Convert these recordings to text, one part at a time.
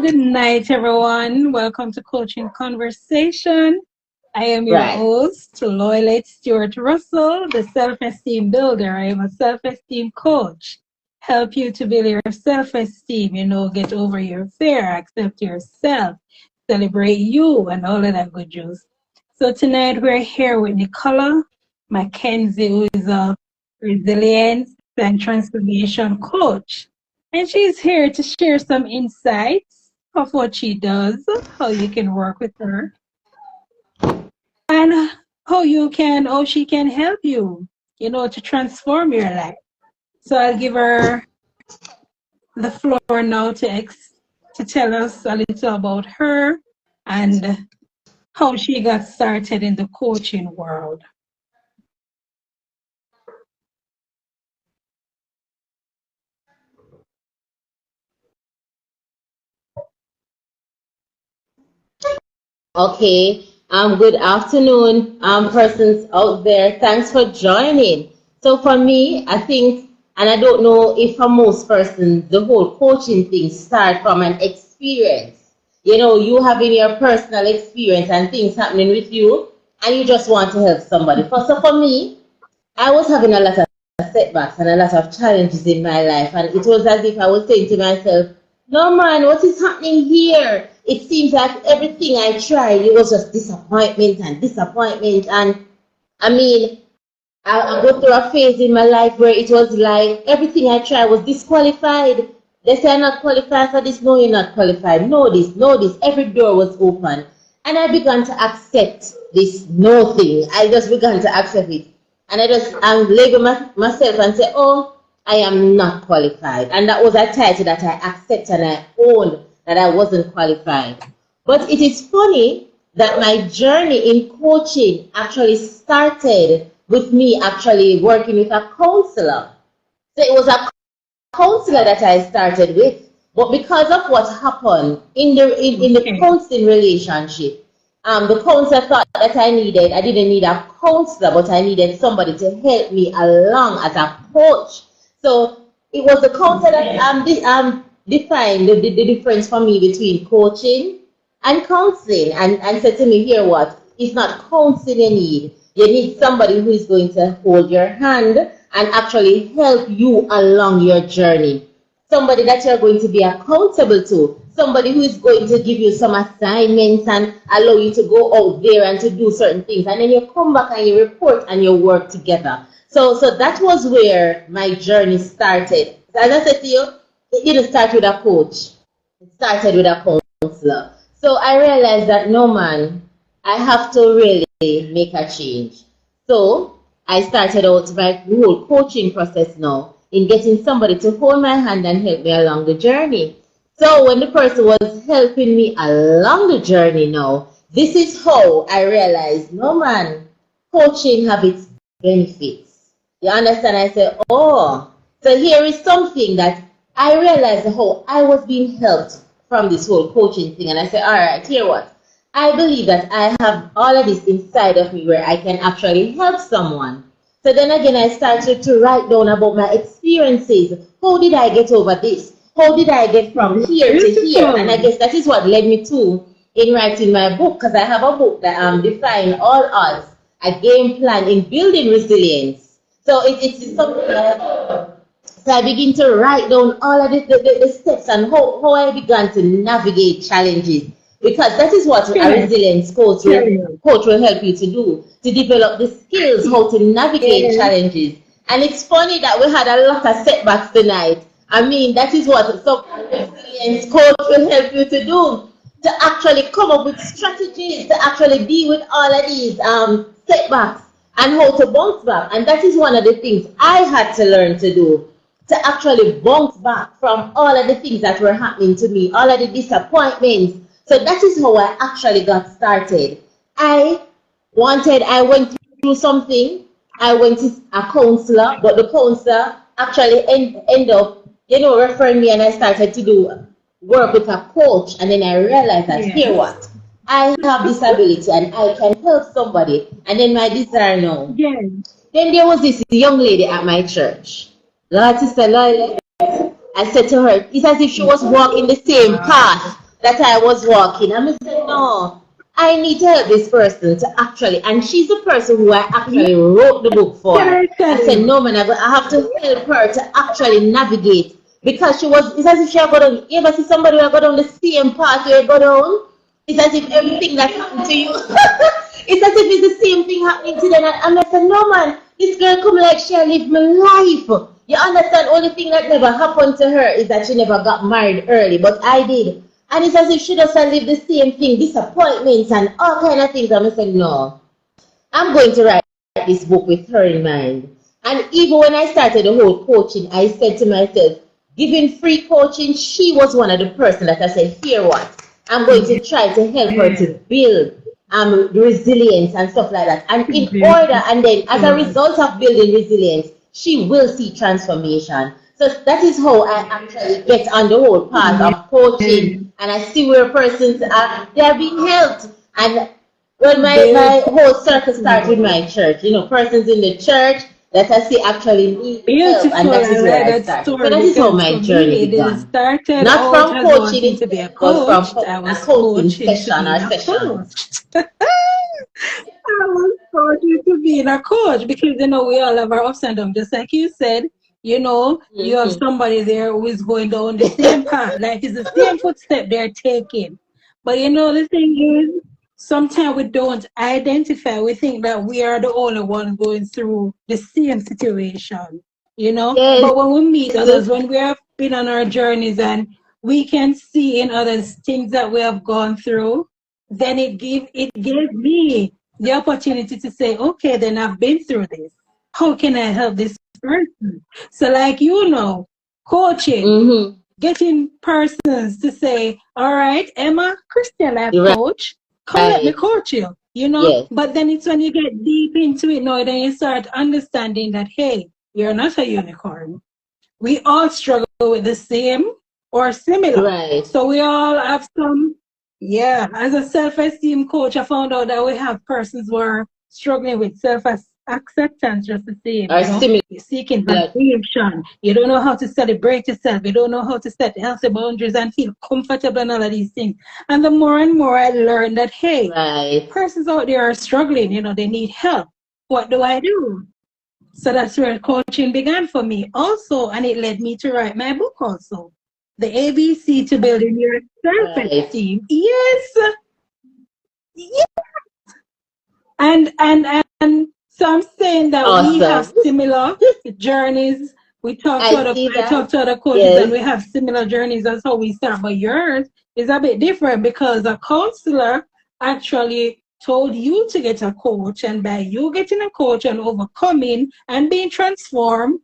Good night, everyone. Welcome to Coaching Conversation. I am your Right. host, Loyalite Stewart-Russell, the self-esteem builder. I am a self-esteem coach. Help you to build your self-esteem, get over your fear, accept yourself, celebrate you, and all of that good juice. So tonight we're here with Nicola McKenzie, who is a resilience and transformation coach. And she's here to share some insights of what she does, how you can work with her, and how she can help you, to transform your life. So I'll give her the floor now to tell us a little about her and how she got started in the coaching world. Okay. Good afternoon, persons out there. Thanks for joining. So for me, I think, and I don't know if for most persons, the whole coaching thing starts from an experience. You having your personal experience and things happening with you, and you just want to help somebody. So for me, I was having a lot of setbacks and a lot of challenges in my life, and it was as if I was saying to myself, no man, what is happening here? It seems like everything I tried, it was just disappointment and disappointment. And I mean, I go through a phase in my life where it was like everything I tried was disqualified. They say I'm not qualified for this. No, you're not qualified. No, this, no, this. Every door was open. And I began to accept this no thing. I just began to accept it. And I just label myself and say, oh, I am not qualified. And that was a title that I accept and I own that I wasn't qualified. But it is funny that my journey in coaching actually started with me actually working with a counselor. So it was a counselor that I started with. But because of what happened in the counseling relationship, the counselor thought that I didn't need a counselor, but I needed somebody to help me along as a coach. So it was the counselor that defined the difference for me between coaching and counseling, and said to me, here what? It's not counseling you need. You need somebody who is going to hold your hand and actually help you along your journey. Somebody that you're going to be accountable to. Somebody who is going to give you some assignments and allow you to go out there and to do certain things. And then you come back and you report and you work together. So that was where my journey started. As I said to you, it didn't start with a coach. It started with a counselor. So I realized that no man, I have to really make a change. So I started out my whole coaching process now in getting somebody to hold my hand and help me along the journey. So when the person was helping me along the journey now, this is how I realized, no man, coaching have its benefits. You understand? I said, oh, so here is something that I realized how I was being helped from this whole coaching thing. And I said, all right, here what? I believe that I have all of this inside of me where I can actually help someone. So then again, I started to write down about my experiences. How did I get over this? How did I get from here to here? And I guess that is what led me to in writing my book, because I have a book that define all odds, a game plan in building resilience. So it's something that so I begin to write down all of the steps and how I began to navigate challenges. Because that is what a resilience coach will help you to do, to develop the skills how to navigate challenges. And it's funny that we had a lot of setbacks tonight. I mean, that is what some resilience coach will help you to do, to actually come up with strategies to actually deal with all of these setbacks and how to bounce back. And that is one of the things I had to learn to do, to actually bounce back from all of the things that were happening to me, all of the disappointments. So that is how I actually got started. I went through something. I went to a counselor, but the counselor actually ended up, referring me, and I started to do work with a coach. And then I realized that, here what? I have this ability and I can help somebody. And then my desire now. Then there was this young lady at my church. Lord, Sister Loyalty, I said to her, it's as if she was walking the same path that I was walking. And I said, no, I need to help this person to actually, and she's the person who I Yeah, actually wrote the book for. can I I tell said, you? no, man, I have to help her to actually navigate because she was, it's as if she had got on, you ever see somebody who had got on the same path where you got on? It's as if everything that happened to you, it's as if it's the same thing happening to them. And I said, no, man, this girl come like she lived my life. You understand? Only thing that never happened to her is that she never got married early, but I did. And it's as if she doesn't live the same thing, disappointments and all kind of things. And I said, no, I'm going to write this book with her in mind. And even when I started the whole coaching, I said to myself, giving free coaching, she was one of the person that I said, here what? I'm going to try to help her to build resilience and stuff like that. And in order, and then as a result of building resilience, she will see transformation. So that is how I actually get on the whole path of coaching, and I see where persons are, they are being helped. And well, my whole circle starts with my church. You know, persons in the church that I see actually need help, and Beautiful. that is I where like I that started. So story that is how because my for journey me, it began. started Not out from as coaching wanting to be a itself, but from coach. I a was coaching coaching to session or being a sessions. coach. I was coaching to being a coach because, we all have our ups and downs. Just like you said, you have somebody there who is going down the same path. Like it's the same footstep they're taking. But the thing is, sometimes we don't identify. We think that we are the only one going through the same situation, Yes. But when we meet others, when we have been on our journeys and we can see in others things that we have gone through, then it gave me the opportunity to say, okay, then I've been through this. How can I help this person? So like coaching, getting persons to say, all right, Emma, Christian life You're coach, come let me right. coach you, Yes. But then it's when you get deep into it now, then you start understanding that, hey, you're not a unicorn. We all struggle with the same or similar. Right. So we all have some, as a self-esteem coach, I found out that we have persons who are struggling with self-acceptance just the same, Or similar. You're seeking validation. You don't know how to celebrate yourself. You don't know how to set healthy boundaries and feel comfortable and all of these things. And the more and more I learn that, hey, Right. persons out there are struggling, they need help. What do I do? So that's where coaching began for me also, and it led me to write my book also. The ABC to building your self-esteem. Right. Yes. Yes. And so I'm saying that we have Awesome. similar journeys. We talk to I other see I talk that. to other coaches and Yes. we have similar journeys. That's how we start. But yours is a bit different because a counselor actually told you to get a coach, and by you getting a coach and overcoming and being transformed,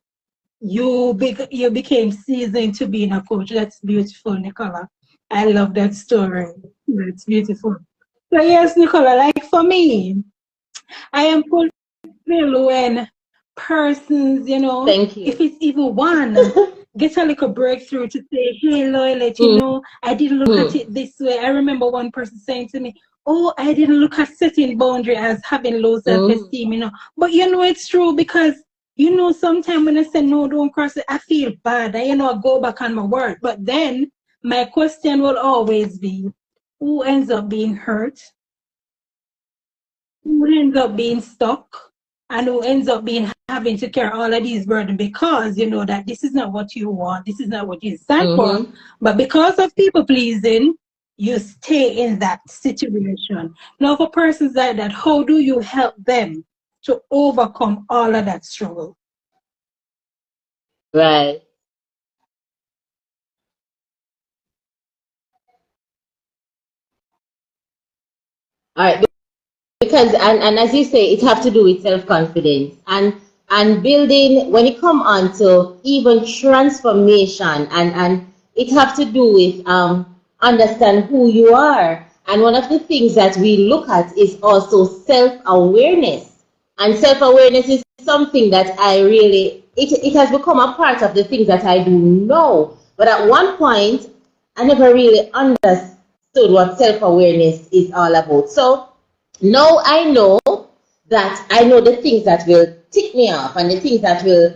you became seasoned to being a coach. That's beautiful, Nicola. I love that story. That's beautiful. So yes, Nicola, like for me, I am fulfilled when persons, Thank if you. it's even one, get a little breakthrough to say, hey, Loyalette, I didn't look at it this way. I remember one person saying to me, oh, I didn't look at setting boundary as having low self-esteem, But it's true because, sometimes when I say no, don't cross it, I feel bad. I go back on my word. But then my question will always be, who ends up being hurt? Who ends up being stuck? And who ends up being having to carry all of these burdens because you know that this is not what you want, this is not what you stand for. But because of people pleasing, you stay in that situation. Now, for persons like that, how do you help them to overcome all of that struggle? Right. All right. Because and as you say, it have to do with self-confidence and building when it come on to even transformation and it have to do with understand who you are. And one of the things that we look at is also self-awareness. And self-awareness is something that I really it has become a part of the things that I do know. But at one point I never really understood what self-awareness is all about. So now I know that I know the things that will tick me off and the things that will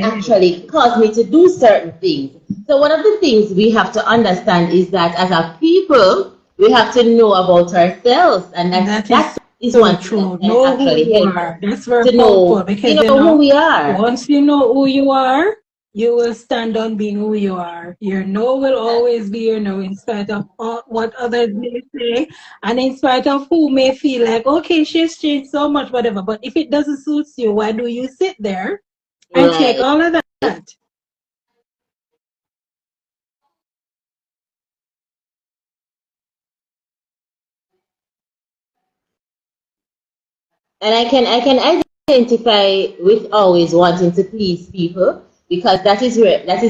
actually cause me to do certain things. So one of the things we have to understand is that as a people, we have to know about ourselves, and That is that is so one thing that true. can Know who actually you help us are. That's very to powerful know, because, who we are. once you know who you are, you will stand on being who you are. Your no will always be your no, in spite of what others may say, and in spite of who may feel like, okay, she's changed so much, whatever. But if it doesn't suit you, why do you sit there and take Right. all of that? And I can identify with always wanting to please people, because that is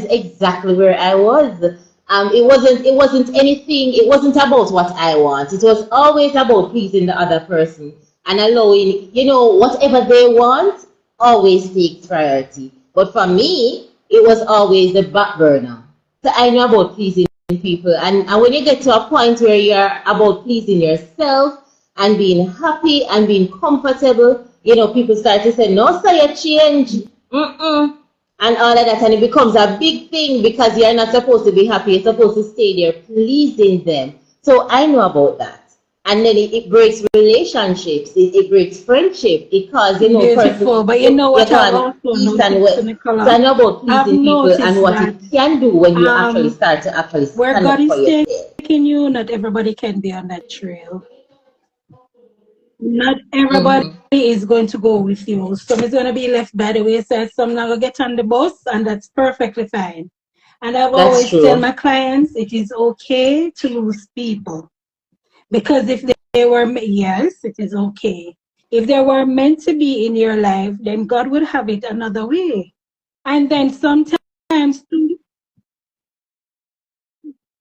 exactly where I was. It wasn't anything. It wasn't about what I want. It was always about pleasing the other person and allowing, whatever they want always takes priority. But for me, it was always the back burner. So I know about pleasing people, and when you get to a point where you're about pleasing yourself and being happy and being comfortable, people start to say, no, sir, you change. Mm-mm. And all of that. And it becomes a big thing because you're not supposed to be happy. You're supposed to stay there pleasing them. So I know about that. And then it breaks relationships. It breaks friendship because, person, Beautiful. But you know you what I've can also east and noticed, west. So I Nicola? know about I've pleasing people and noticed what it that can do when you actually um, start to actually where stand God up for is yourself. taking you, not everybody can be on that trail. Not everybody Mm-hmm. is going to go with you. Some is going to be left by the wayside. Some not going to get on the bus, and that's perfectly fine. And I've That's always tell true. my clients it is okay to lose people, because if they were, yes, it is okay. If they were meant to be in your life, then God would have it another way. And then sometimes too,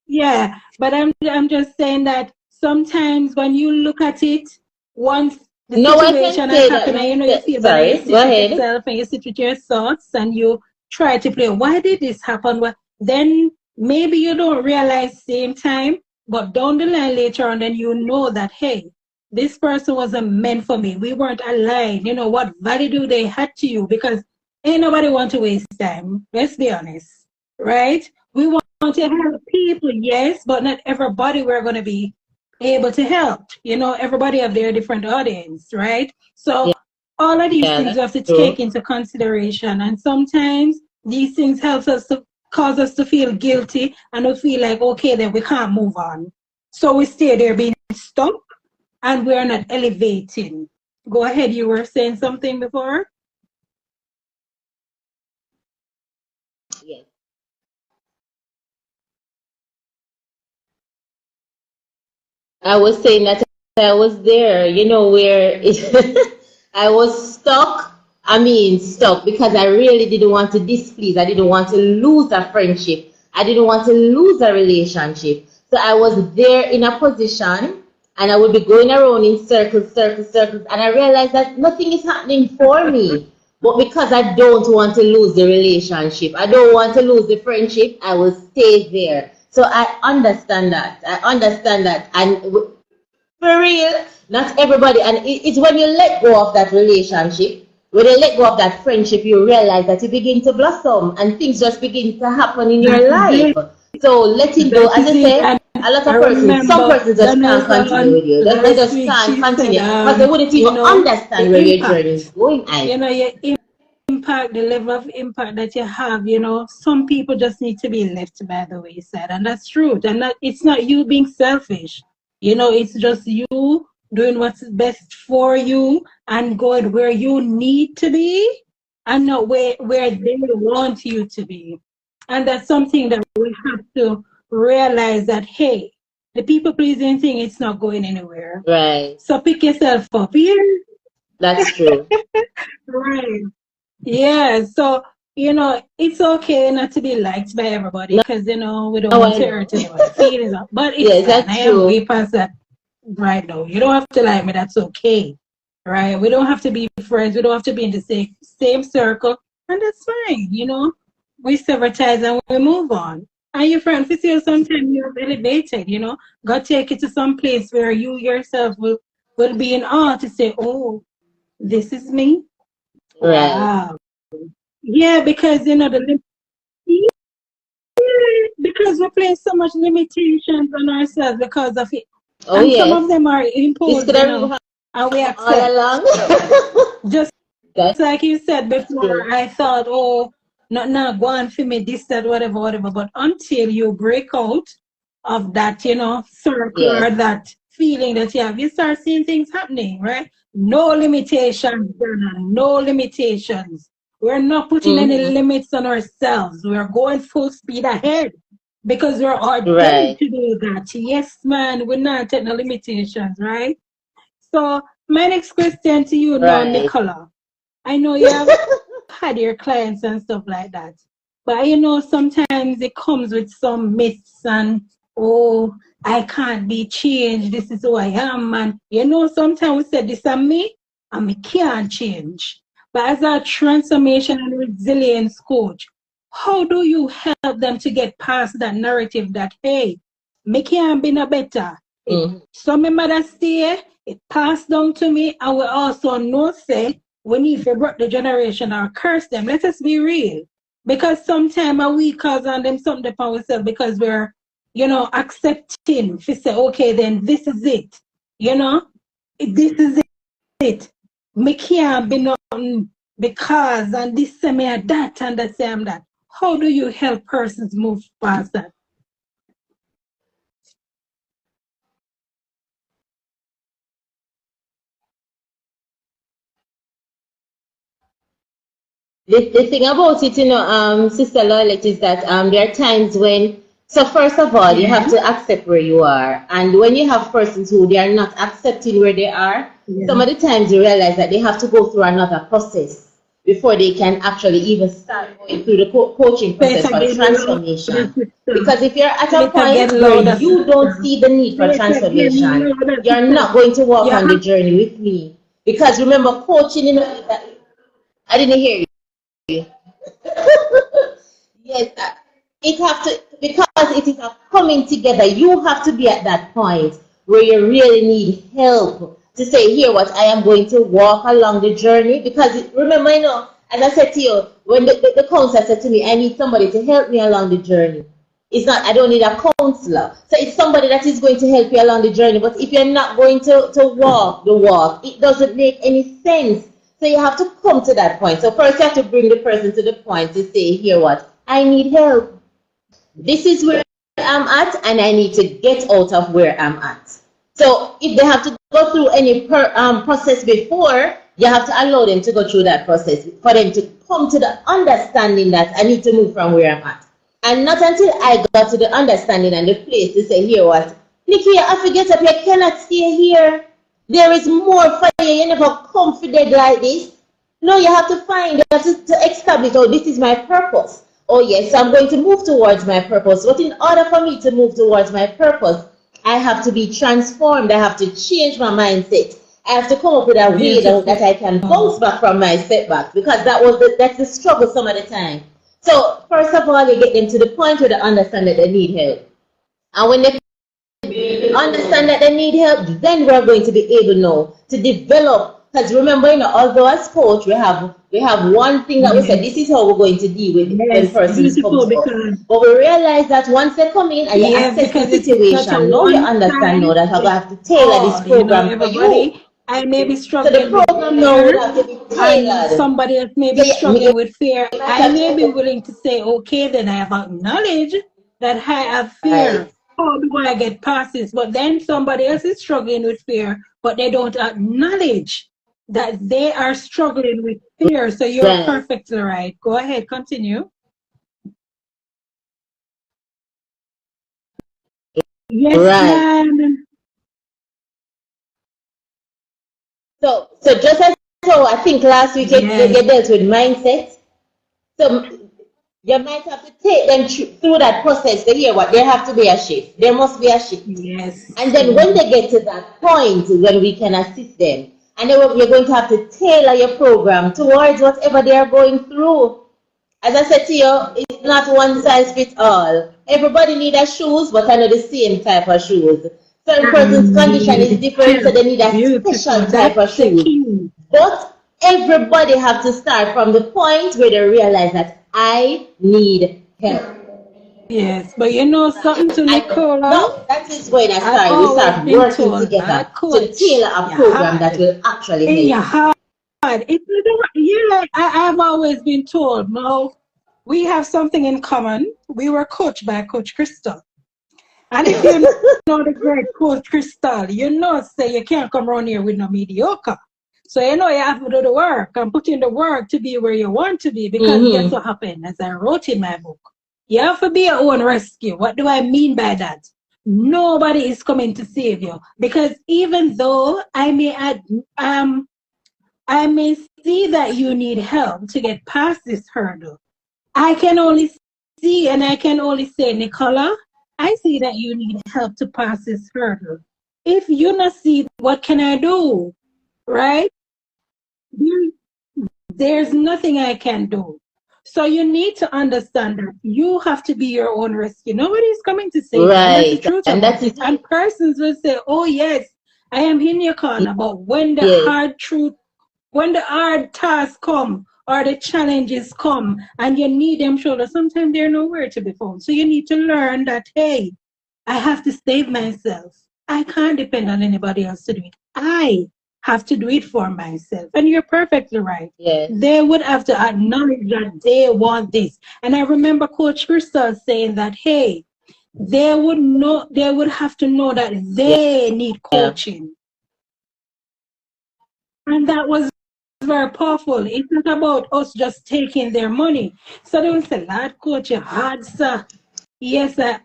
yeah, but I'm just saying that sometimes when you look at it, once the No, I can situation has say that happened and you myself. feel better, you Sorry, go sit with ahead. yourself and you sit with your thoughts and you try to play, why did this happen? Well, then maybe you don't realize same time, but down the line later on, then you know that, hey, this person wasn't meant for me. We weren't aligned. What value do they had to you? Because ain't nobody want to waste time. Let's be honest, right? We want to help people, yes, but not everybody we're going to be able to help. Everybody have their different audience, right? So Yeah, all of these yeah, things that's we have to take true. into consideration. And sometimes these things help us to cause us to feel guilty and we feel like, okay, then we can't move on. So we stay there being stuck and we're not elevating. Go ahead, you were saying something before? Yes. I was saying that I was there, where I was stuck. I mean, stuck because I really didn't want to displease. I didn't want to lose a friendship. I didn't want to lose a relationship. So I was there in a position and I would be going around in circles, circles, circles. And I realized that nothing is happening for me. But because I don't want to lose the relationship, I don't want to lose the friendship, I will stay there. So I understand that. I understand that. And for real, not everybody. And it's when you let go of that relationship, when you let go of that friendship, you realize that you begin to blossom and things just begin to happen in That your is life. it. So letting go, That as is I it. say, And a lot I of persons, some remember persons just can't Dana's continue on with you. They last just week. can't She said, continue because they wouldn't even the understand where your journey is impact, going either. your impact, the level of impact that you have, some people just need to be left by the wayside. And that's true. And it's not you being selfish. It's just you doing what's best for you and going where you need to be and not where they want you to be. And that's something that we have to realize that, hey, the people pleasing thing, it's not going anywhere. Right. So pick yourself up. Yeah. That's true. Right. Yeah, so it's okay not to be liked by everybody No, because we don't want I to know. hurt anybody's feelings. But it's Yes, fine. I that's am way true. past that right now. You don't have to like me. That's okay, right? We don't have to be friends. We don't have to be in the same circle, and that's fine. We sever ties and we move on. And your friend, if you sometimes you're elevated, God take you to some place where you yourself will be in awe to say, oh, this is me. Right. Wow. Yeah, because the because we place so much limitations on ourselves because of it. Oh, And some of yes. them are This imposed, could you have really know, and we happened all accept. along. Just That's like you said before, true. I thought, oh, not go on for me, this, that, whatever, whatever. But until you break out of that, you know, circle or Yes. that feeling that you have, you start seeing things happening, right? No limitations, Donna, no limitations. We're not putting any Mm-hmm. limits on ourselves. We're going full speed ahead because we're ordained Right. to do that. Yes, man, we're not taking no limitations, right? So, my next question to you now, Right. Nicola. I know you have had your clients and stuff like that. But you know, sometimes it comes with some myths and, oh, I can't be changed. This is who I am. And you know, sometimes we say this is me and me can't change. But as a transformation and resilience coach, how do you help them to get past that narrative that, hey, me can't be no better? Mm-hmm. So my mother say it passed down to me, and we also know say we need to break the generation or curse them. Let us be real. Because sometimes we cause on them something for ourselves because we're, you know, accepting. If you say, okay, then this is it. You know, this is it. Me can't be nothing because and this say me that and that say I'm that. How do you help persons move past that? The thing about it, Sister Loyalty, is that there are times when, so first of all, you have Yeah. to accept where you are. And when you have persons who they are not accepting where they are, some Yeah. of the times you realize that they have to go through another process before they can actually even start going through the coaching Say it process for again, louder, transformation. sister. Because if you're at Say a it again, point where louder, you don't sister. see the need for Say it again, transformation, louder, you're sister. not going to walk You on the have journey with me. Because remember, coaching, I didn't hear you. Yes, it have to, because it is a coming together. You have to be at that point where you really need help to say, here, what I am going to walk along the journey. Because remember, as I said to you, when the counselor said to me, I need somebody to help me along the journey. It's not, I don't need a counselor. So it's somebody that is going to help you along the journey. But if you're not going to walk the walk, it doesn't make any sense. So you have to come to that point. So first you have to bring the person to the point to say, here what? I need help. This is where I'm at and I need to get out of where I'm at. So if they have to go through any process before, you have to allow them to go through that process for them to come to the understanding that I need to move from where I'm at. And not until I got to the understanding and the place to say, here what? Nikki, I forget up, you cannot stay here. There is more for you. You never confident like this. No, you have to find, you have to establish, oh, this is my purpose. Oh, yes, I'm going to move towards my purpose. But in order for me to move towards my purpose, I have to be transformed. I have to change my mindset. I have to come up with a way that beautiful. I can bounce back from my setback because that's the struggle some of the time. So first of all, you get them to the point where they understand that they need help. And when they understand that they need help, then we're going to be able now to develop. Because remember, although as coach, we have one thing that we said, Yes. this is how we're going to deal with when Yes. persons come Beautiful to us. because But we realize that once they come in and you yes, assess the because it's such a situation, now you one understand now size that I'm fit going to have to tailor this all. You know, program for you. everybody I may be So the struggling with program now would fear have to be and tailored. somebody else may So be you struggling with fear. might I have may be to, willing to say, okay, then I have acknowledged that I have right, fear. How do I get past this? But then somebody else is struggling with fear, but they don't acknowledge that they are struggling with fear. So you're right, perfectly right. Go ahead, continue. Yes, right. ma'am. So just as how I think last week Yes, you dealt with mindset, so you might have to take them through that process to hear what there have to be a shift. There must be a shift. yes, And then when they get to that point when we can assist them, and then you're going to have to tailor your program towards whatever they are going through. As I said to you, it's not one size fits all. Everybody needs a shoes, but I know the same type of shoes. Certain person's and condition is need different, so help. they need a special Beautiful. type of That's the shoes. key. But everybody have to start from the point where they realize that I need help. Yes, but you know something to And Nicola? no, that is when I've we always start been working told together that to coach, tailor a you're program that hard. will actually Hey, help you're you. hard. I've always been told, no, we have something in common. We were coached by Coach Crystal. And if you know the great Coach Crystal, you know, say you can't come around here with no mediocre. So you know you have to do the work and put in the work to be where you want to be. Because guess Mm-hmm. what happened? As I wrote in my book, you have to be your own rescue. What do I mean by that? Nobody is coming to save you. Because even though I may see that you need help to get past this hurdle, I can only see and I can only say, Nicola, I see that you need help to pass this hurdle. If you not see, what can I do? Right? There's nothing I can do. So you need to understand that you have to be your own rescue. Nobody is coming to save you. And that's the Right. truth And that about is it. And it. persons will say, oh, yes, I am in your corner. But when the Yes. hard truth, when the hard tasks come or the challenges come and you need them shoulder, sometimes they're nowhere to be found. So you need to learn that, hey, I have to save myself. I can't depend on anybody else to do it. I have to do it for myself. And you're perfectly right. Yes. They would have to acknowledge that they want this. And I remember Coach Crystal saying that, hey, they would have to know that they need Yeah. coaching. And that was very powerful. It's not about us just taking their money. So they will say, Lord, coach, you hard, sir. Yes, I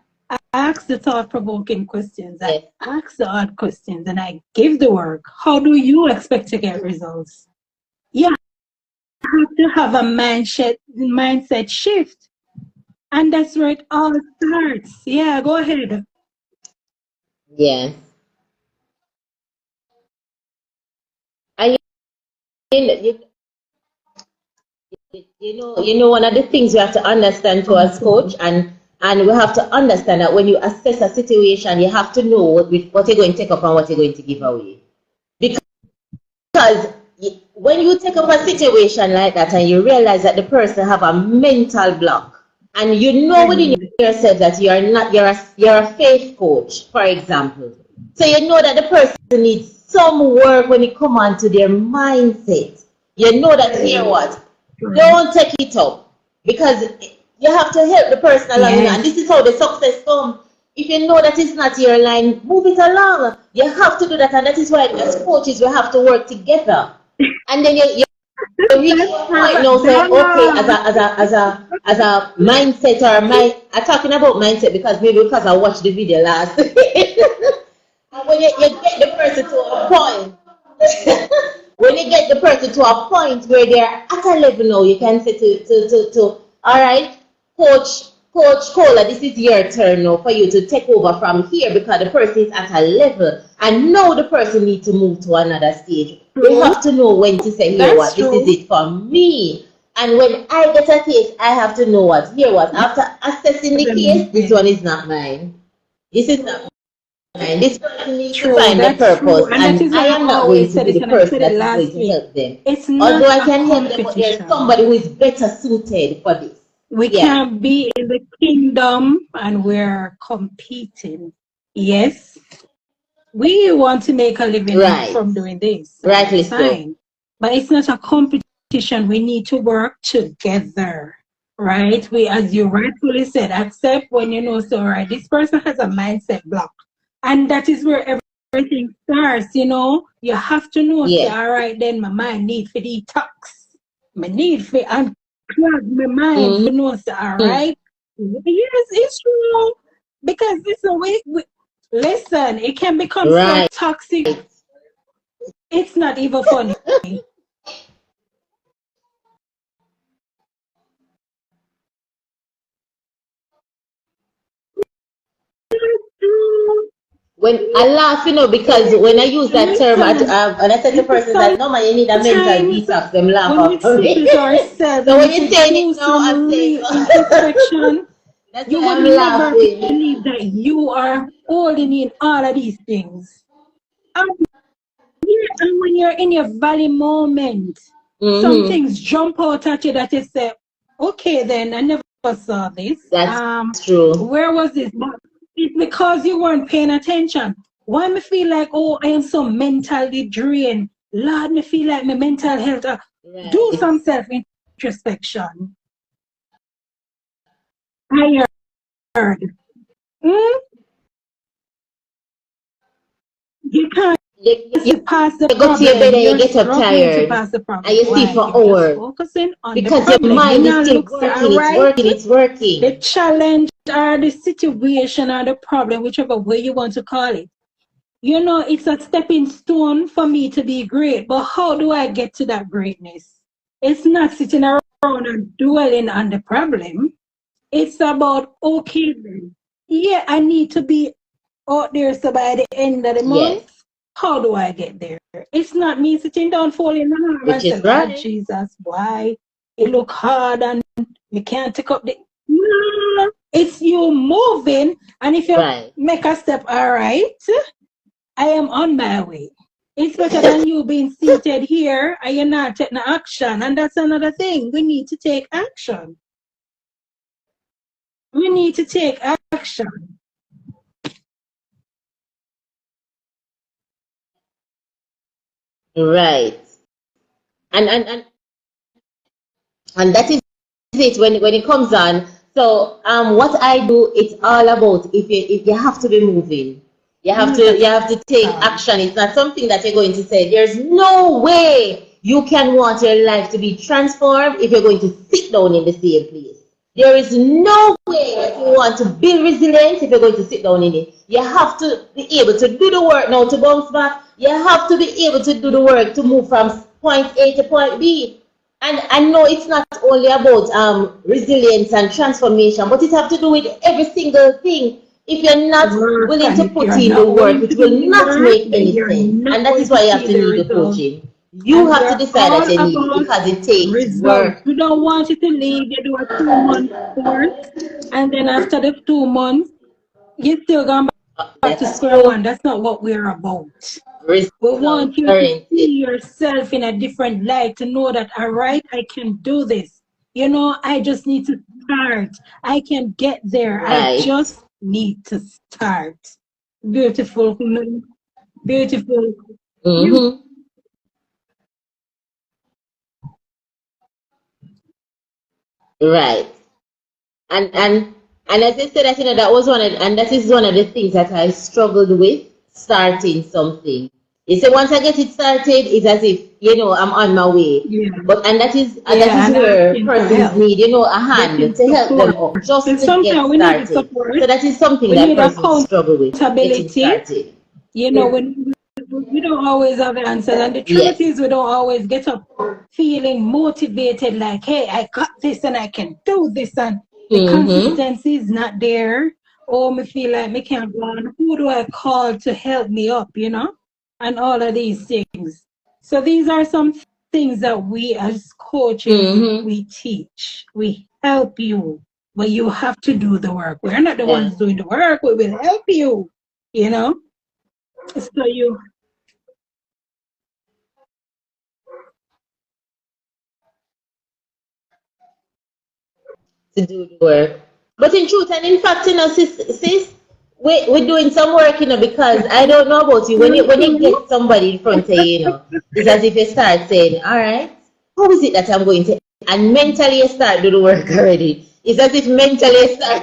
ask the thought-provoking questions. I Yes. ask the hard questions and I give the work. How do you expect to get results? You have to have a mindset shift. And that's where it all starts. Yeah, go ahead. Yes. And you, one of the things we have to understand to us, coach, and we have to understand that when you assess a situation, you have to know what you're going to take up and what you're going to give away. Because when you take up a situation like that and you realize that the person have a mental block, and you know within And yourself that you are not, you're a faith coach, for example. So you know that the person needs some work when it come on to their mindset. You know that here what? Don't take it up because you have to help the person along, and yes, this is how the success comes. If you know that it's not your line, move it along. You have to do that, and that is why as coaches we have to work together. And then you reach that's a point now perfect. saying, okay, as a mindset or mind, I'm talking about mindset because maybe because I watched the video last. And when you get the person to a point, when you get the person to a point where they're at a level now, you can say to all right, Coach Cola, this is your turn now for you to take over from here because the person is at a level and now the person needs to move to another stage. They True. have to know when to say, here That's what, this is true. it for me. And when I get a case, I have to know what, here what, after assessing the case, this one is not mine. This is not mine. This person needs to True. find the That's true. purpose, And that and is I why I am not going always to said be it, the and I person said it that is going last to week. help them. It's Although not I a can help them, but there's competition. somebody who is better suited for this. We Yeah, can't be in the kingdom and we're competing. Yes, we want to make a living right. from doing this, and Rightly that's so. fine. But it's not a competition. We need to work together, right? We, as you rightfully said, accept when you know, so, all right, this person has a mindset block. And that is where everything starts, you know. You have to know, say, Yes. all right, then my mind need for detox. My need for unclog my mind Mm-hmm. for know, say, all right. Yes, it's true. Because listen, listen, it can become so Right. toxic. It's not even funny. When I laugh, because when I use that term, Listen, and I said to persons that no man, you need a mental sometimes detox, them laugh when we at sit me. with ourselves So and when if you're we saying it do now, I'm some saying real introspection, that's you why would I'm never laughing. believe that you are holding in all of these things. And, and when you're in your valley moment, some Mm-hmm. things jump out at you that you say, okay, then I never us saw this. That's true. Where was this? It's because you weren't paying attention. Why me feel like, oh, I am so mentally drained. Lord, me feel like my mental health. Do some self-introspection. I heard. Mm? You can't pass the you go to your bed problem. and you You're get up struggling to tired pass the problem. and you sleep Why? for You're just hours focusing on the because your problem. mind You is know, still look, working, all it's right. working, it's working. The challenge or the situation or the problem, whichever way you want to call it. You know, it's a stepping stone for me to be great. But how do I get to that greatness? It's not sitting around and dwelling on the problem. It's about, okay, then. Yeah, I need to be out there so by the end of the month, Yes, how do I get there? It's not me sitting down folding my arm and which say, is Lord right. Jesus, why? It look hard and you can't take up the... No, it's you moving. And if you Right. make a step, all right, I am on my way. It's better than you being seated here and you're not taking action. And that's another thing. We need to take action. We need to take action. Right. And that is it when it comes on. So what I do, it's all about if you have to be moving. You have to take action. It's not something that you're going to say. There's no way you can want your life to be transformed if you're going to sit down in the same place. There is no way that you want to build resilience if you're going to sit down in it. You have to be able to do the work now to bounce back. You have to be able to do the work to move from point A to point B. And I know it's not only about resilience and transformation, but it has to do with every single thing. If you're not Work, willing and to if put you're in the not work, willing it to do will the not work, make then any you're sense. not And that going is to why you have see to the need the results. coaching. You And have to we're decide that all you need it about because it takes results. work. We don't want you to leave. You do a 2 month course, and then after the 2 months, you're still going back to That's square true. one. That's not what we're about. We Result want you to oriented. see yourself in a different light, to know that, all right, I can do this. You know, I just need to start. I can get there. I Right. just need to start. Beautiful, beautiful. You Mm-hmm. Right. And as I said, that that was and that is one of the things that I struggled with starting something. You see, once I get it started, it's as if I'm on my way. Yeah, But and that is and where asking for persons help, need a hand getting to help them support. up just And to get sometimes we need the started. support. So that is something We that need persons struggle with getting accountability. started. You know, when we don't always have the answers, and the truth Yes. is, we don't always get up feeling motivated, like, hey, I got this and I can do this, and the Mm-hmm. consistency is not there. Or me feel like me can't go on. Who do I call to help me up? And all of these things. So these are some things that we as coaches Mm-hmm. we teach. We help you, but you have to do the work. We're not the Yeah. ones doing the work. We will help you. You know. So you, To do the work. But in truth and in fact, sis, we're doing some work, because I don't know about you. When you get somebody in front of you, it's as if you start saying, all right, how is it that I'm going to, and mentally you start do the work already. It's as if mentally you start.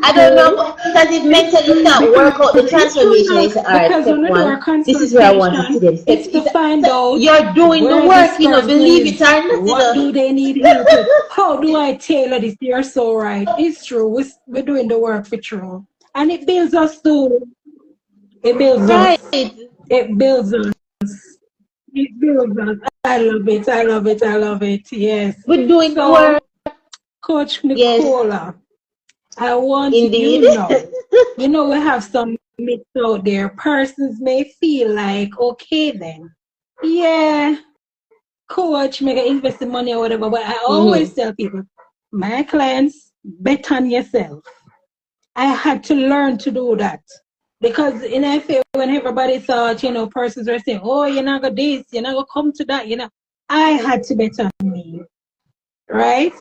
I don't know, but it's as if it's mentally you true start because work out the it's true transformation and you enough, say, all right, because when step we do our one, this is where I want to see consultation, them. Step it's two, to find out you're doing the where this work, person believe it is. or not, What do they need help with? How do I tailor this? You're so right. It's true. We're doing the work for true. And it builds us too. It builds us. Right. It builds us. It builds us. I love it. I love it. I love it. Yes. We're doing the So, work. Coach Yes, Nicola, I want indeed. we have some myths out there. Persons may feel like, okay, then, yeah, coach, make invest the money or whatever. But I always Mm-hmm. tell people, my clients, bet on yourself. I had to learn to do that. Because in FA, when everybody thought, persons were saying, oh, you're not going to this, you're not going to come to that, I had to bet on me, right?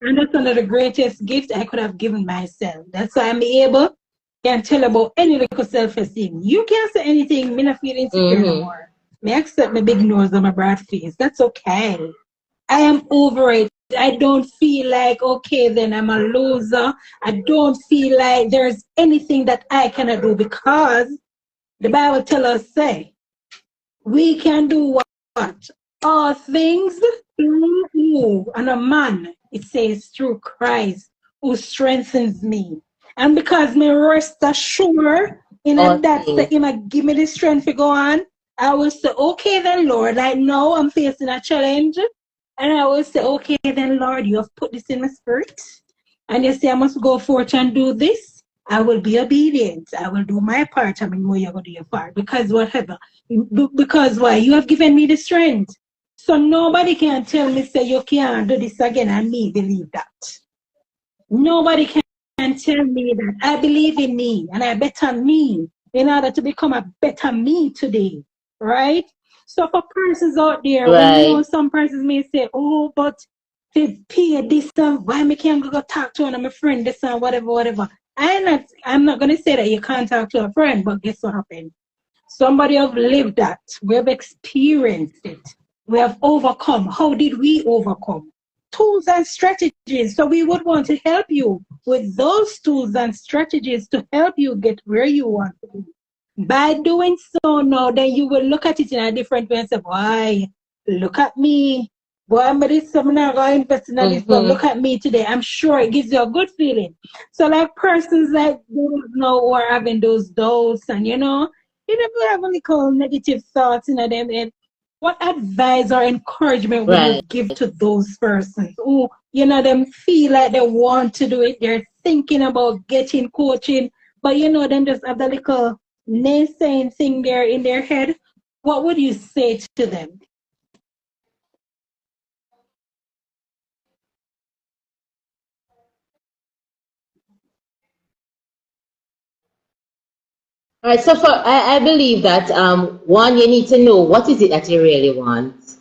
And that's one of the greatest gifts I could have given myself. That's why I'm able can tell about any little self-esteem. You can't say anything, me not feel insecure no more. Me accept my big nose and my broad face. That's okay. I am over it. I don't feel like, okay, then I'm a loser. I don't feel like there's anything that I cannot do because the Bible tells us, say, we can do what? All things through who? And a man, it says, through Christ who strengthens me. And because me rest assured in that him give me the strength to go on, I will say, okay then Lord, like now I'm facing a challenge. And I will say, okay then Lord, you have put this in my spirit. And you say I must go forth and do this. I will be obedient. I will do my part. I mean, no, you're going to do your part. Because whatever. Because why? You have given me the strength. So nobody can tell me, say, you can't do this again, and me believe that. Nobody can tell me that. I believe in me, and I bet on me in order to become a better me today. Right? So for persons out there, when you know some persons may say, oh, but they pay this, why me can't go talk to one of my friend, this and whatever. I'm not going to say that you can't talk to a friend, but guess what happened? Somebody have lived that. We have experienced it. We have overcome. How did we overcome? Tools and strategies. So we would want to help you with those tools and strategies to help you get where you want to be. By doing so now, then you will look at it in a different way and say, why? Look at me. Boy, I'm this, I'm not going to invest in this, but look at me today. I'm sure it gives you a good feeling. So like persons like don't know or having those doubts and you never have any called negative thoughts in them. And what advice or encouragement would you give to those persons who, them feel like they want to do it, they're thinking about getting coaching, but them just have the little naysaying thing there in their head? What would you say to them? All right, so I believe that one, you need to know what is it that you really want.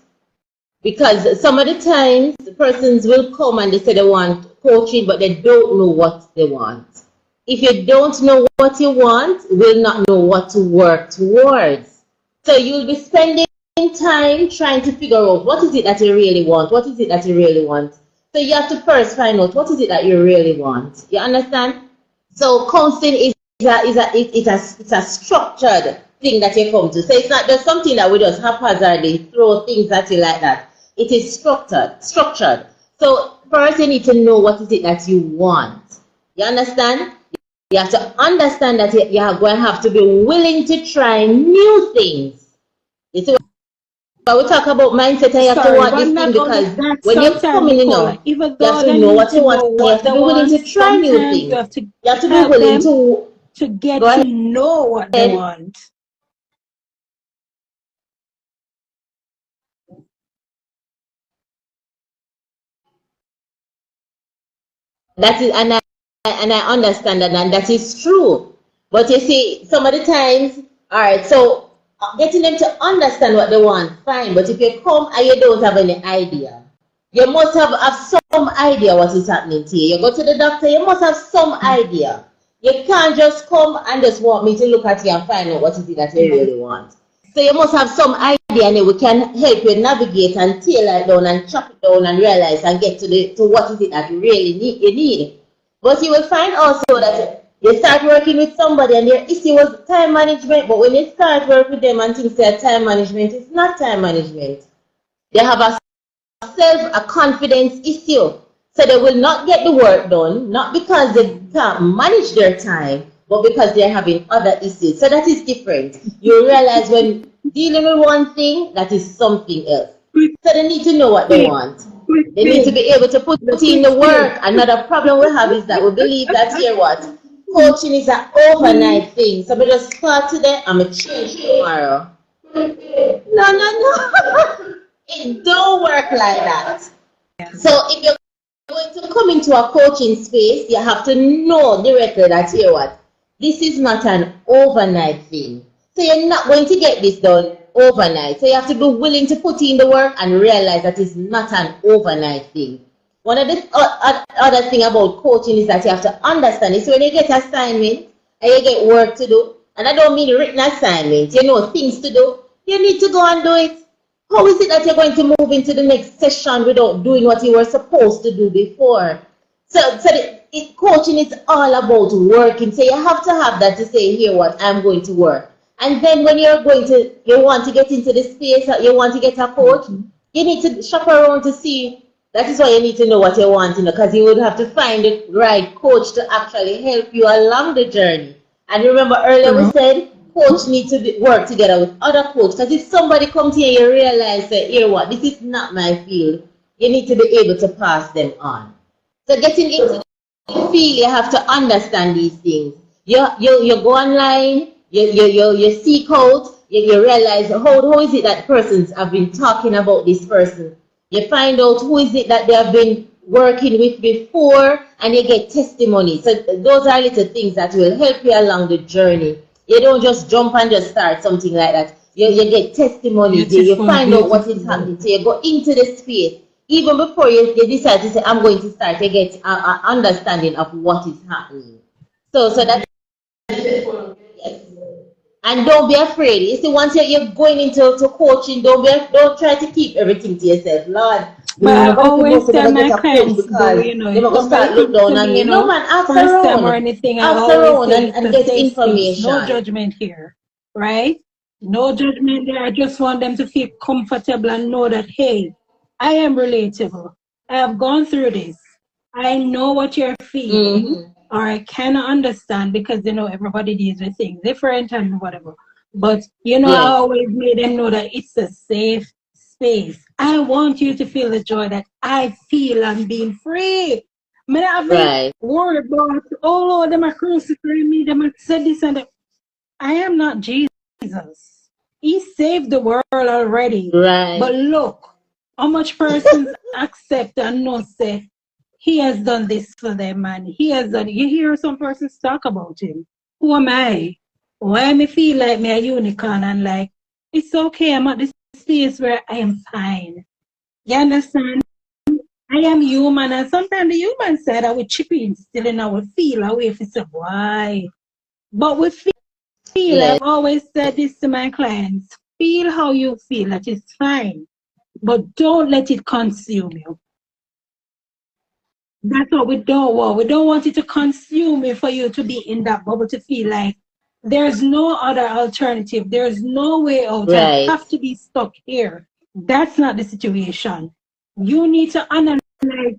Because some of the times the persons will come and they say they want coaching, but they don't know what they want. If you don't know what you want, you will not know what to work towards. So you'll be spending time trying to figure out what is it that you really want, what is it that you really want. So you have to first find out what is it that you really want. You understand? So counseling it's a structured thing that you come to. So it's not just something that we just haphazardly throw things at you like that. It is structured. So first you need to know what is it that you want. You understand? You have to understand that you are going to have to be willing to try new things. You see, but we talk about mindset, and you have to want this thing because when you're coming in now, you have to know what you want. You have to be willing to try new things. You have to be willing to get to know what they want. That is, and I understand that, and that is true. But you see, some of the times, all right, so getting them to understand what they want, fine. But if you come and you don't have any idea, you must have some idea what is happening to you. You go to the doctor, you must have some idea. You can't just come and just want me to look at you and find out what is it that you really want. So you must have some idea, and we can help you navigate and tailor it down and chop it down and realize and get to what is it that you really need. But you will find also that you start working with somebody and their issue was time management, but when you start working with them and things say time management, it's not time management. They have a confidence issue. So they will not get the work done, not because they can't manage their time, but because they're having other issues. So that is different. You realize when dealing with one thing, that is something else. So they need to know what they want. They need to be able to put in the work. Another problem we have is that we believe that coaching is an overnight thing. So we just start today, I'm going to change tomorrow. No. It don't work like that. So if you're going to come into a coaching space, you have to know directly that this is not an overnight thing. So you're not going to get this done overnight. So you have to be willing to put in the work and realize that it's not an overnight thing. One of the other thing about coaching is that you have to understand it. So when you get assignments and you get work to do, and I don't mean written assignments, you know, things to do, you need to go and do it. How is it that you're going to move into the next session without doing what you were supposed to do before? Coaching is all about working. So you have to have that to say, here what, I'm going to work. And then when you want to get into the space, you want to get a coach, you need to shop around to see. That is why you need to know what you want, because you would have to find the right coach to actually help you along the journey. And remember earlier we said, coach needs to work together with other coaches. Because if somebody comes here, you realize that, here what, this is not my field, you need to be able to pass them on. So getting into the field, you have to understand these things. You go online, you seek out, you realize how is it that persons have been talking about this person. You find out who is it that they have been working with before, and you get testimony. So those are little things that will help you along the journey. You don't just jump and just start something like that. You get testimonies. You find out what is happening. So you go into the space. Even before you decide to say, I'm going to start, you get an understanding of what is happening. So that's yes. And don't be afraid. You see, once you're going into coaching, don't try to keep everything to yourself, Lord. But I always tell my clients, you're not going to start look down on me. No man, ask around or anything. Ask around and get information. No judgment here, right? No judgment there. I just want them to feel comfortable and know that, hey, I am relatable. I have gone through this. I know what you're feeling, or I cannot understand, because everybody deals with things different and whatever. But I always made them know that it's a safe space. I want you to feel the joy that I feel and being free. I have been worried about, them are crucifying me, them are said this and that. I am not Jesus. He saved the world already. Right. But look, how much persons accept and know say, he has done this for them, and he has done. You hear some persons talk about him. Who am I? Why me feel like me a unicorn and like, it's okay, I'm at this space where I am fine. You understand? I am human, and sometimes the human side I will chip in still, and I will feel away if it's a why. But with feel, I've always said this to my clients, feel how you feel, that is fine. But don't let it consume you. That's what we don't want. We don't want it to consume you, for you to be in that bubble, to feel like there's no other alternative. There's no way out. I have to be stuck here. That's not the situation. You need to analyze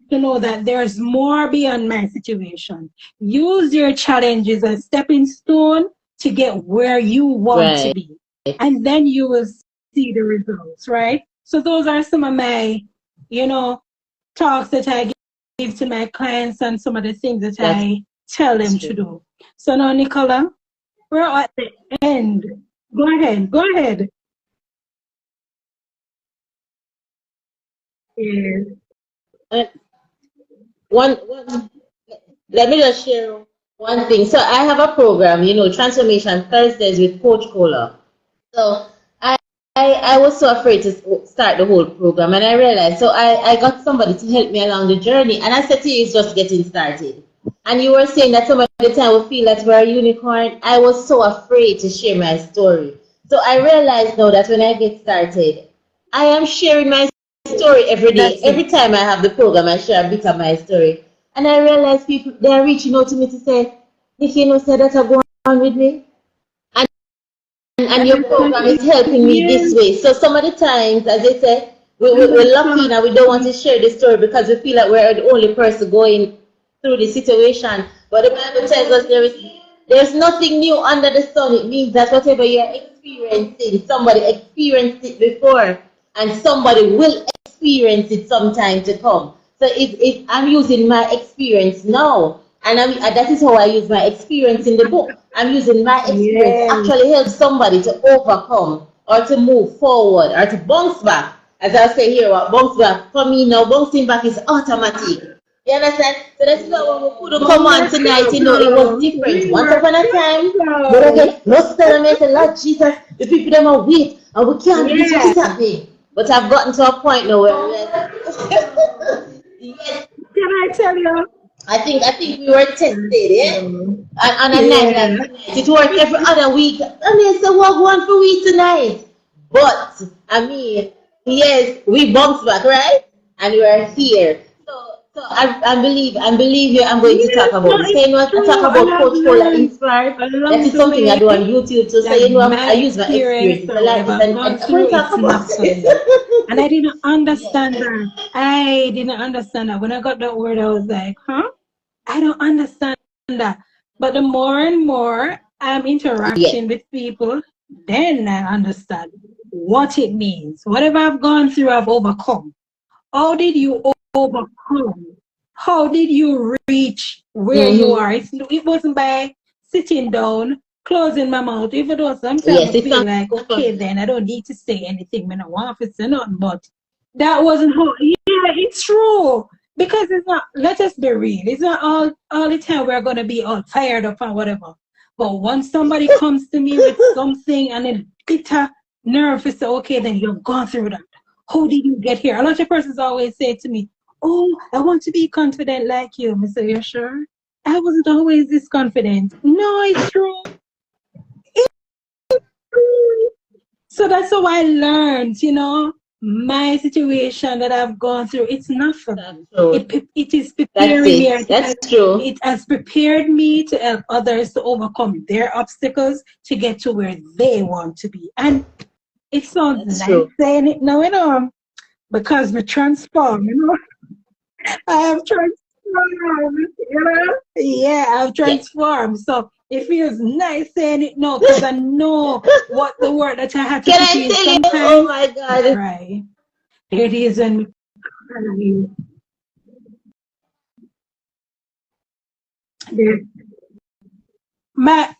to know that there's more beyond my situation. Use your challenges as stepping stone to get where you want to be. And then you will see the results, right? So those are some of my, talks that I give to my clients, and some of the things that I tell them to do. So now, Nicola, we're at the end. Go ahead. Yes. Let me just share one thing. So I have a program, Transformation Thursdays with Coach Cola. So I was so afraid to start the whole program, and I realized, so I got somebody to help me along the journey, and I said to you, it's just getting started. And you were saying that some of the time we feel that we're a unicorn. I was so afraid to share my story. So I realized now that when I get started, I am sharing my story every day. Every time I have the program, I share a bit of my story. And I realize people, they are reaching out to me to say, Nikki, say that I go on with me. And your program is helping me this way. So some of the times, as I said, we're lucky now, we don't want to share the story because we feel like we're the only person going through the situation. But the Bible tells us there's nothing new under the sun. It means that whatever you're experiencing, somebody experienced it before, and somebody will experience it sometime to come. So if I'm using my experience now, and that is how I use my experience in the book. I'm using my experience actually help somebody to overcome or to move forward or to bounce back. As I say here, bounce back. For me now, bouncing back is automatic. You understand? So that's why when we couldn't come on tonight, it was different. Once upon a time, but I get lost and I say, Lord Jesus, the people them are weak and we can't do this happening. But I've gotten to a point now where yes, Can I tell you? I think we were tested, yeah? On a night Yeah. like tonight. It worked every other week. I mean, so what one for we tonight? But I mean, yes, we bounced back, right? And we are here. I believe you. I'm going to Yes, talk no, about this. So it's you know, I talk true. And about I've Coach Cola learned Inspired. That along is the something I way, do on YouTube too. So like you know, my I use my experience experiences. I or like this, whatever I've and gone I'm going through, to talk it's about not for me. And it. I didn't Yes. understand that. I didn't understand that. When I got that word, I was like, huh? I don't understand that. But the more and more I'm Yes. interacting with people, then I understand what it means. Whatever I've gone through, I've overcome. How did you overcome? How did you reach where you Mm-hmm. are? It wasn't by sitting down, closing my mouth, even though sometimes Yes, I it's feel not like, go from okay, then I don't need to say anything. I don't want to say nothing, but that wasn't how, yeah, it's true. Because it's not, let us be real, it's not all the time we're going to be all fired up and whatever. But once somebody comes to me with something and it bitter nerve to say, okay, then you've gone through that. How did you get here? A lot of persons always say to me, oh, I want to be confident like you. I say, you sure? I wasn't always this confident. No, it's true. So that's how I learned, my situation that I've gone through. It's not for that's me. true. It is That's preparing me. it. That's true. It has prepared me to help others to overcome their obstacles to get to where they want to be. And it sounds That's nice true. saying it now, because we transform. I have transformed, Yeah, I've Yes. transformed. So it feels nice saying it now because I know what the word that I had to Can put I in tell you? Oh sometimes. my I God. cry. There it is, and there. My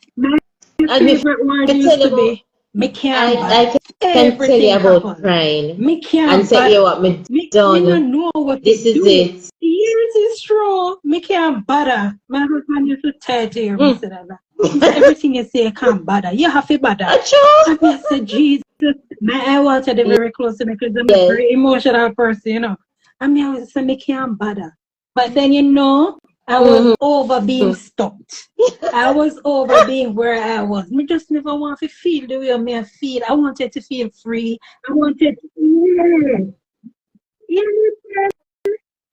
And if favorite word I can tell used you to about, be me can't I bother. can tell you Everything about happen. crying Me and can't say, you bother. what me Me not done. know what to This is do. it. Yes, it's true. Me can't bother. My husband used to tell to hear me Mm. say that. He said, everything you say, you can't bother. You have to bother. True. And me I said, Jesus, my eye water they very close to me because I'm a Yes. very emotional person. And me always say, me can't bother. But then, I was Mm-hmm. over being stopped. I was over being where I was. Me just never want to feel the way me I feel. I wanted to feel free. I wanted, yeah. Yeah.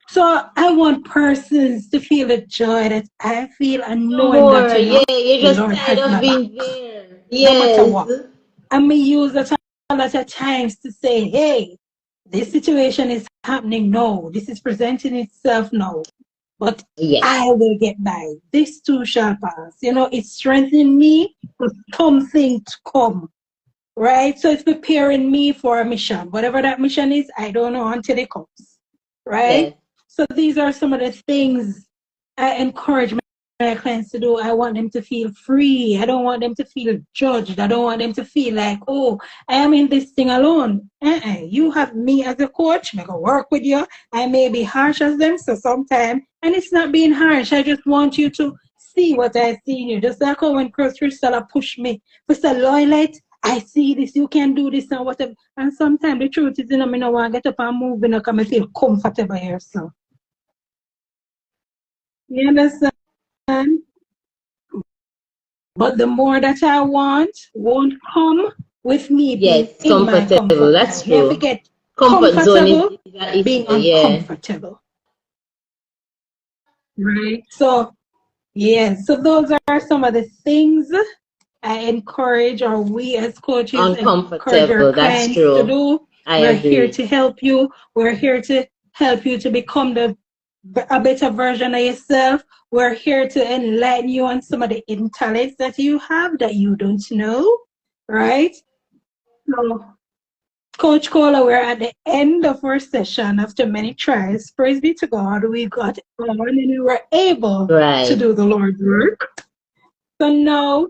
So I want persons to feel the joy that I feel and No knowing more. that, Yeah, you're the just Lord tired has of my back, being there. no matter Yes. what. I may use that a lot of times to say, hey, this situation is happening now. This is presenting itself now. But Yes. I will get by. This too shall pass. It's strengthening me for something to come. Right? So it's preparing me for a mission. Whatever that mission is, I don't know until it comes. Right? Yes. So these are some of the things I encourage my clients to do. I want them to feel free. I don't want them to feel judged. I don't want them to feel like, oh, I am in this thing alone. You have me as a coach. I'm going to work with you. I may be harsh as them, so sometimes, and it's not being harsh. I just want you to see what I see in you. Just like how when Crystal push me, Mr. Loyalite, I see this, you can do this and whatever. And sometimes the truth is, I don't want to get up and move because I feel comfortable here. So, you understand? But the more that I want won't come with me being Yes. in my Comfortable. comfort That's zone. Me have to true. get Comfort zone is, comfortable is being yeah. uncomfortable. Right? So, yeah. So those are some of the things I encourage, or we as coaches encourage our Uncomfortable. That's clients to true. do. I We're here agree. to help you. We're here to help you to become a better version of yourself. We're here to enlighten you on some of the hidden talents that you have that you don't know, right? So, Coach Cola, we're at the end of our session after many tries. Praise be to God, we got on and we were able to Right. do the Lord's work. So now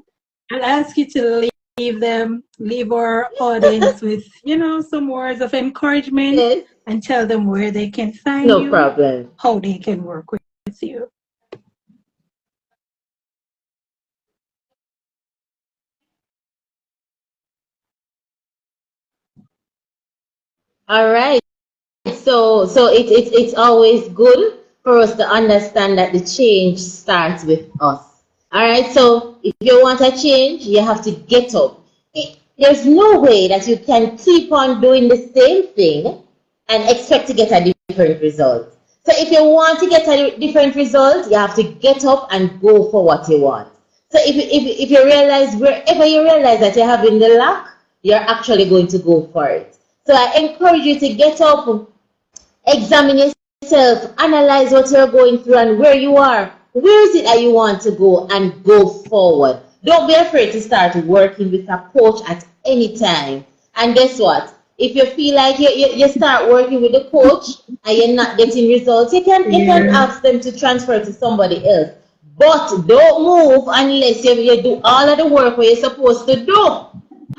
I'll ask you to leave our audience with, some words of encouragement Yes. and tell them where they can find No you, problem. how they can work with you. All right. So it's always good for us to understand that the change starts with us. All right, so if you want a change, you have to get up. There's no way that you can keep on doing the same thing and expect to get a different result. So if you want to get a different result, you have to get up and go for what you want. So if you realize, wherever you realize that you're having the lack, you're actually going to go for it. So I encourage you to get up, examine yourself, analyze what you're going through and where you are. Where is it that you want to go, and go forward. Don't be afraid to start working with a coach at any time. And guess what? If you feel like you start working with a coach and you're not getting results, you can ask them to transfer to somebody else. But don't move unless you do all of the work where you're supposed to do.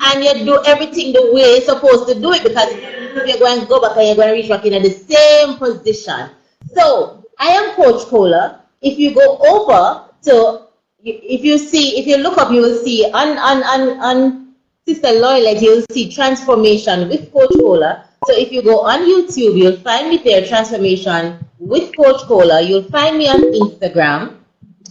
And you do everything the way you're supposed to do it, because you're going to go back and you're going to reach back in the same position. So I am Coach Cola. If you go over to, if you look up, you will see on Sister Loyalty, you'll see Transformation with Coach Cola. So if you go on YouTube, you'll find me there, Transformation with Coach Cola. You'll find me on Instagram.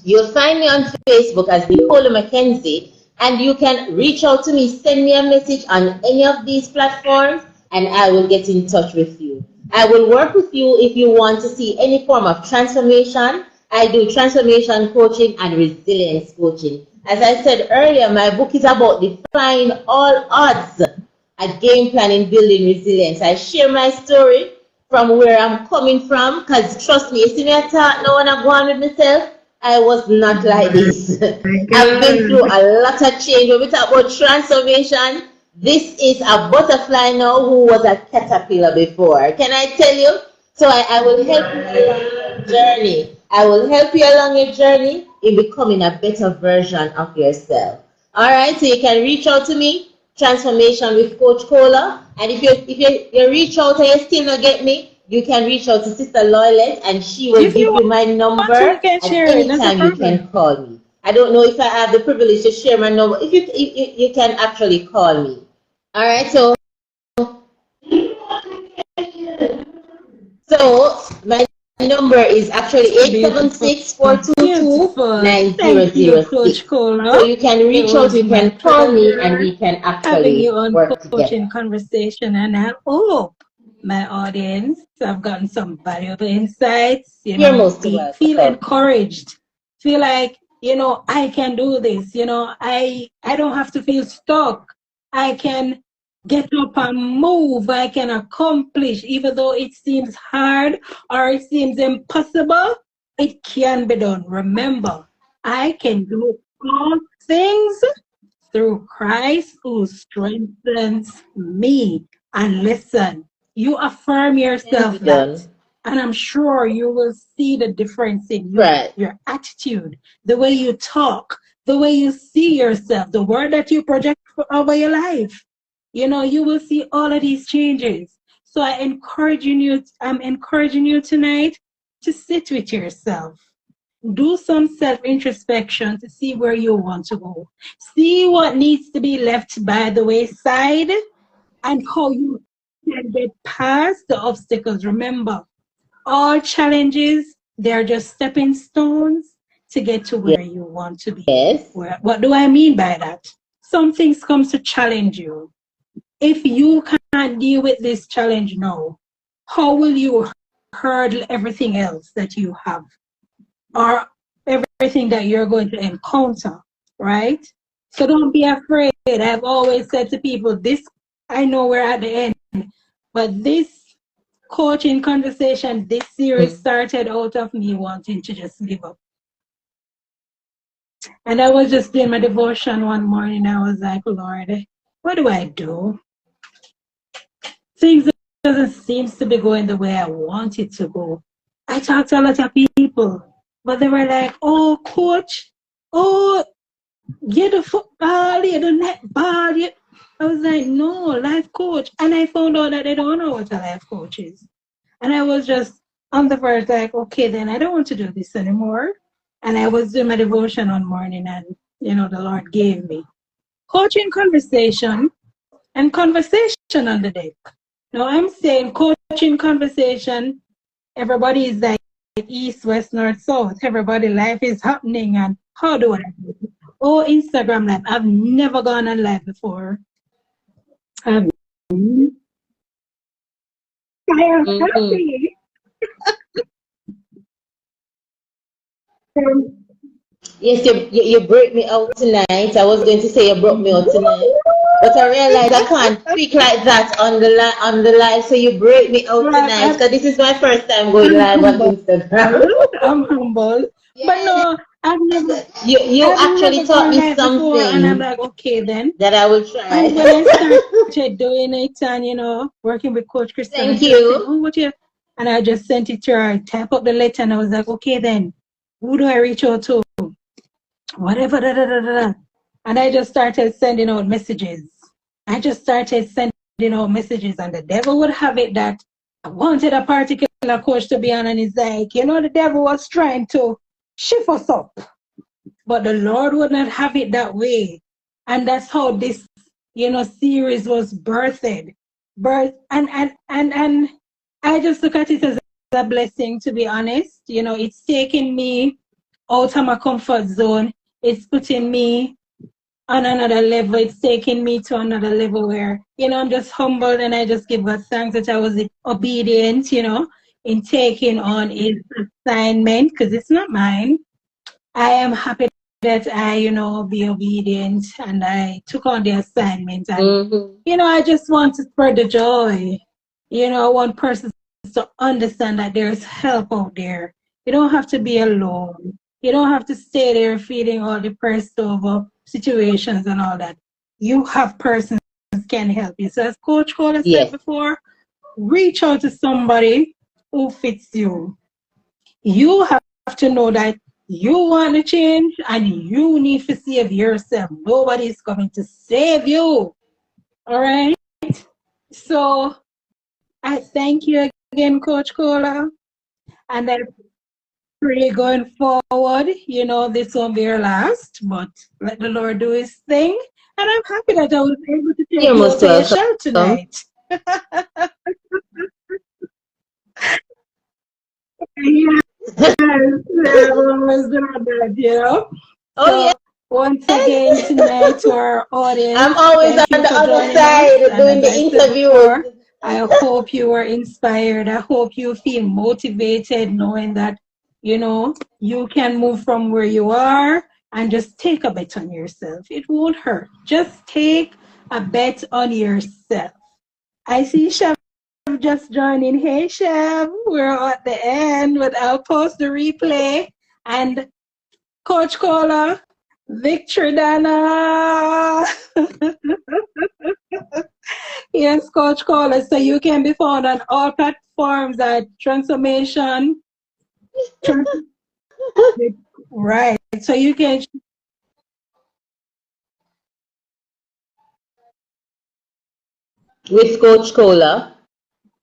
You'll find me on Facebook as Nicola McKenzie. And you can reach out to me, send me a message on any of these platforms, and I will get in touch with you. I will work with you if you want to see any form of transformation. I do transformation coaching and resilience coaching. As I said earlier, my book is about defying all odds, a game plan in building resilience. I share my story from where I'm coming from, because trust me, you see me I talk now when I go on with myself, I was not like this. I've been through a lot of change. When we talk about transformation, this is a butterfly now who was a caterpillar before. Can I tell you? So I will help you along your journey. I will help you along your journey in becoming a better version of yourself. All right, so you can reach out to me, Transformation with Coach Cola. And if you reach out and you still not get me, you can reach out to Sister Loyalty and she will give you my number. And anytime you can call me. I don't know if I have the privilege to share my number. If you can actually call me. All right, so my number is actually 876-422-9006. So you can reach out, you can call me, and we can actually work together. Coaching conversation, and I hope my audience have gotten some valuable insights. You're most welcome. Feel encouraged. Feel like, I can do this. I don't have to feel stuck. I can get up and move. I can accomplish, even though it seems hard or it seems impossible, it can be done. Remember, I can do all things through Christ who strengthens me. And listen, you affirm yourself that, and I'm sure you will see the difference in your attitude, the way you talk, the way you see yourself, the word that you project over your life. You will see all of these changes. So I'm encouraging you tonight to sit with yourself. Do some self-introspection to see where you want to go. See what needs to be left by the wayside and how you can get past the obstacles. Remember, all challenges, they're just stepping stones to get to where you want to be. Yes. What do I mean by that? Some things come to challenge you. If you can't deal with this challenge now, how will you hurdle everything else that you have or everything that you're going to encounter, right? So don't be afraid. I've always said to people, I know we're at the end, but this coaching conversation, this series started out of me wanting to just give up. And I was just doing my devotion one morning. I was like, Lord, what do I do? Things doesn't seem to be going the way I want it to go. I talked to a lot of people, but they were like, oh, coach, you're the football, you're the netball. I was like, no, life coach. And I found out that they don't know what a life coach is. And I was just on the verge like, okay, then I don't want to do this anymore. And I was doing my devotion one morning and, the Lord gave me coaching conversation and conversation on the deck. Now I'm saying coaching conversation, everybody is like east, west, north, south. Everybody, life is happening. And how do I do it? Oh, Instagram Live. I've never gone on live before. I am happy. Yes, you broke me out tonight. I was going to say you broke me out tonight, but I realized I can't speak like that on the live. So you break me out tonight because this is my first time going live on Instagram. I'm humble, but no, I've never. You actually taught me Before, and I'm something like, okay, then that I will try. And when I started doing it, and working with Coach Kristen, Thank you. Oh, what you? And I just sent it to her. I type up the letter, and I was like, okay, then who do I reach out to? Whatever, da, da, da, da. And I just started sending out messages. And the devil would have it that I wanted a particular coach to be on, and he's like, the devil was trying to shift us up. But the Lord would not have it that way. And that's how this, series was birthed. And I just look at it as a blessing, to be honest. It's taking me out of my comfort zone. It's putting me on another level. It's taking me to another level where, I'm just humbled, and I just give God thanks that I was obedient, in taking on his assignment, because it's not mine. I am happy that I, be obedient, and I took on the assignment. And, I just want to spread the joy. I want persons to understand that there's help out there. You don't have to be alone. You don't have to stay there feeling all depressed over situations and all that. You have persons can help you. So as Coach Cole said before, reach out to somebody who fits you. You have to know that you want to change, and you need to save yourself. Nobody's coming to save you. All right? So I thank you again, Coach Cola. And I pray going forward, this won't be your last, but let the Lord do his thing. And I'm happy that I was able to take you to your show tonight. Oh, once again tonight to our audience, I'm always on the other side doing the interview. I hope you were inspired. I hope you feel motivated, knowing that you can move from where you are and just take a bet on yourself. It won't hurt. Just take a bet on yourself. I see Chef just joining. Hey, Chef, we're at the end, but I'll post the replay. And Coach Cola, Victory Dana. Yes, Coach Cola. So you can be found on all platforms at Transformation. Right. So you can. With Coach Cola.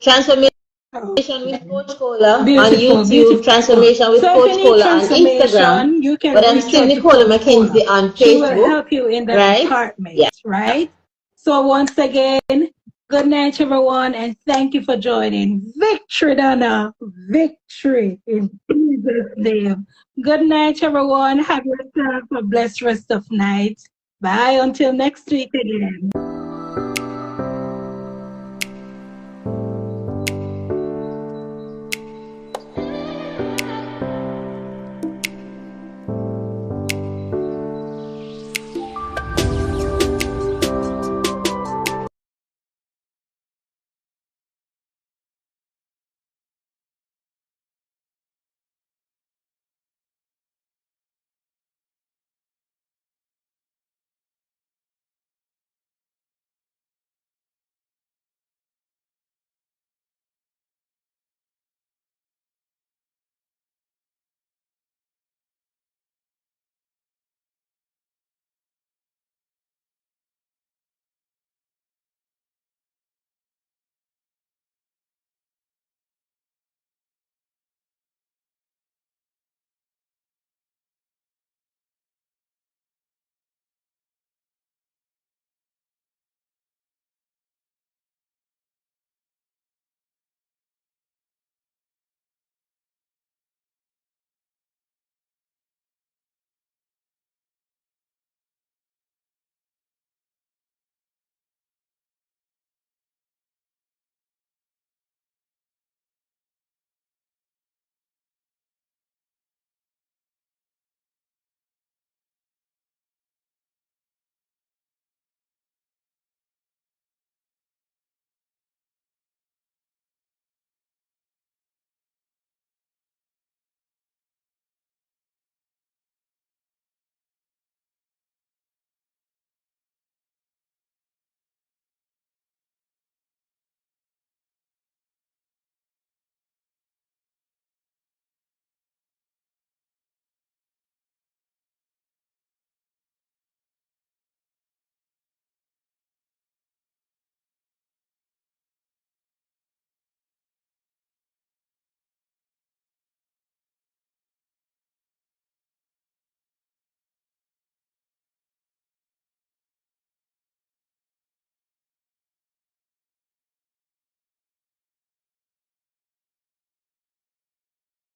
Transformation with Coach Cola on YouTube, Transformation with Coach Cola on Instagram. You can but I'm still Nicola McKenzie on Facebook. She will help you in that department, right? So once again, good night, everyone, and thank you for joining. Victory, Dana. Victory in Jesus' name. Good night, everyone. Have yourself a blessed rest of night. Bye until next week again.